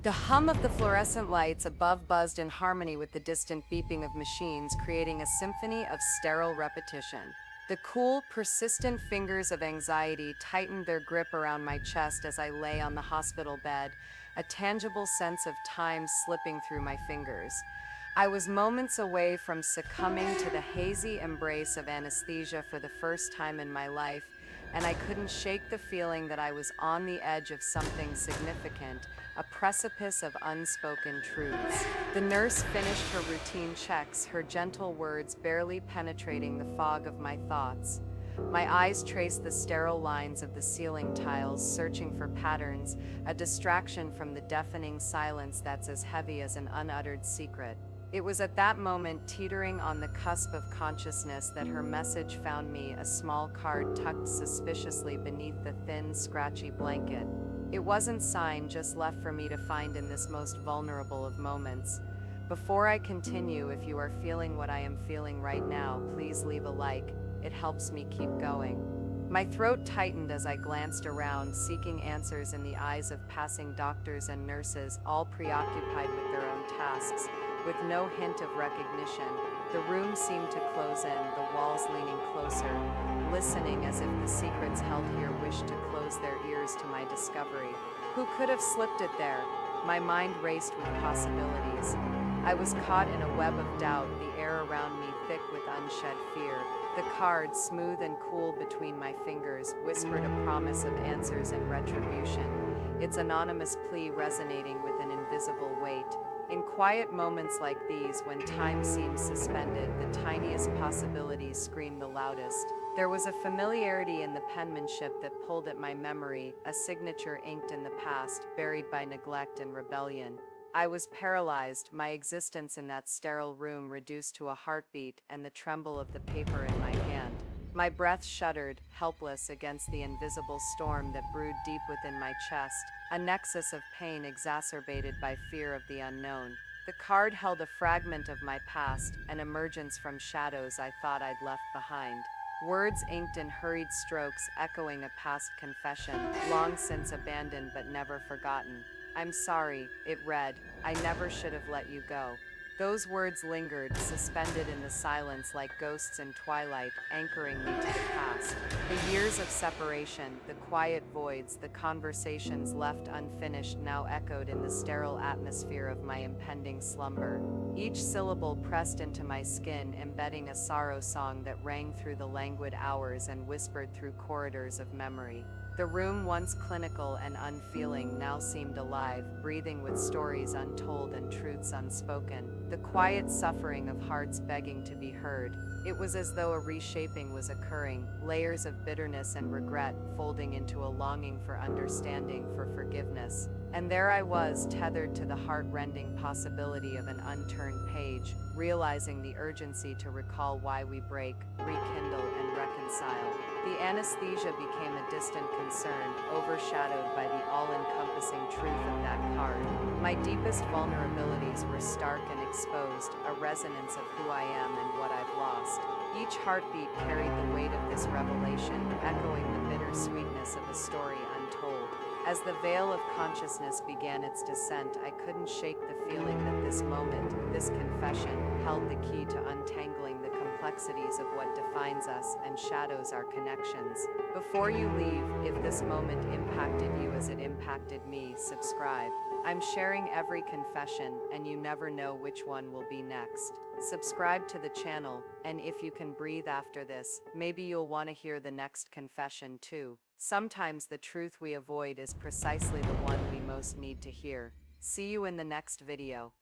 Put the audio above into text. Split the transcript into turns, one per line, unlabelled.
The hum of the fluorescent lights above buzzed in harmony with the distant beeping of machines, creating a symphony of sterile repetition. The cool, persistent fingers of anxiety tightened their grip around my chest as I lay on the hospital bed, a tangible sense of time slipping through my fingers. I was moments away from succumbing to the hazy embrace of anesthesia for the first time in my life, and I couldn't shake the feeling that I was on the edge of something significant, a precipice of unspoken truths. The nurse finished her routine checks, her gentle words barely penetrating the fog of my thoughts. My eyes traced the sterile lines of the ceiling tiles, searching for patterns, a distraction from the deafening silence that's as heavy as an unuttered secret. It was at that moment, teetering on the cusp of consciousness, that her message found me, a small card tucked suspiciously beneath the thin, scratchy blanket. It wasn't signed, just left for me to find in this most vulnerable of moments. Before I continue, if you are feeling what I am feeling right now, please leave a like. It helps me keep going. My throat tightened as I glanced around, seeking answers in the eyes of passing doctors and nurses, all preoccupied with their own tasks. With no hint of recognition, the room seemed to close in, the walls leaning closer, listening as if the secrets held here wished to close their ears to my discovery. Who could have slipped it there? My mind raced with possibilities. I was caught in a web of doubt, the air around me thick with unshed fear. The card, smooth and cool between my fingers, whispered a promise of answers and retribution, its anonymous plea resonating with an invisible weight. In quiet moments like these, when time seems suspended, the tiniest possibilities scream the loudest. There was a familiarity in the penmanship that pulled at my memory, a signature inked in the past, buried by neglect and rebellion. I was paralyzed, my existence in that sterile room reduced to a heartbeat and the tremble of the paper in my hand. My breath shuddered, helpless against the invisible storm that brewed deep within my chest, a nexus of pain exacerbated by fear of the unknown. The card held a fragment of my past, an emergence from shadows I thought I'd left behind. Words inked in hurried strokes, echoing a past confession, long since abandoned but never forgotten. "I'm sorry," it read. "I never should have let you go." Those words lingered, suspended in the silence like ghosts in twilight, anchoring me to the past. The years of separation, the quiet voids, the conversations left unfinished now echoed in the sterile atmosphere of my impending slumber. Each syllable pressed into my skin, embedding a sorrow song that rang through the languid hours and whispered through corridors of memory. The room, once clinical and unfeeling, now seemed alive, breathing with stories untold and truths unspoken. The quiet suffering of hearts begging to be heard. It was as though a reshaping was occurring, layers of bitterness and regret folding into a longing for understanding, for forgiveness. And there I was, tethered to the heart-rending possibility of an unturned page, realizing the urgency to recall why we break, rekindle, and reconcile. The anesthesia became a distant concern, overshadowed by the all-encompassing truth of that card. My deepest vulnerabilities were stark and exposed, a resonance of who I am and what I've lost. Each heartbeat carried the weight of this revelation, echoing the bitter sweetness of a story untold. As the veil of consciousness began its descent, I couldn't shake the feeling that this moment, this confession, held the key to untangling the complexities of what defines us and shadows our connections. Before you leave, if this moment impacted you as it impacted me, subscribe. I'm sharing every confession, and you never know which one will be next. Subscribe to the channel, and if you can breathe after this, maybe you'll want to hear the next confession too. Sometimes the truth we avoid is precisely the one we most need to hear. See you in the next video.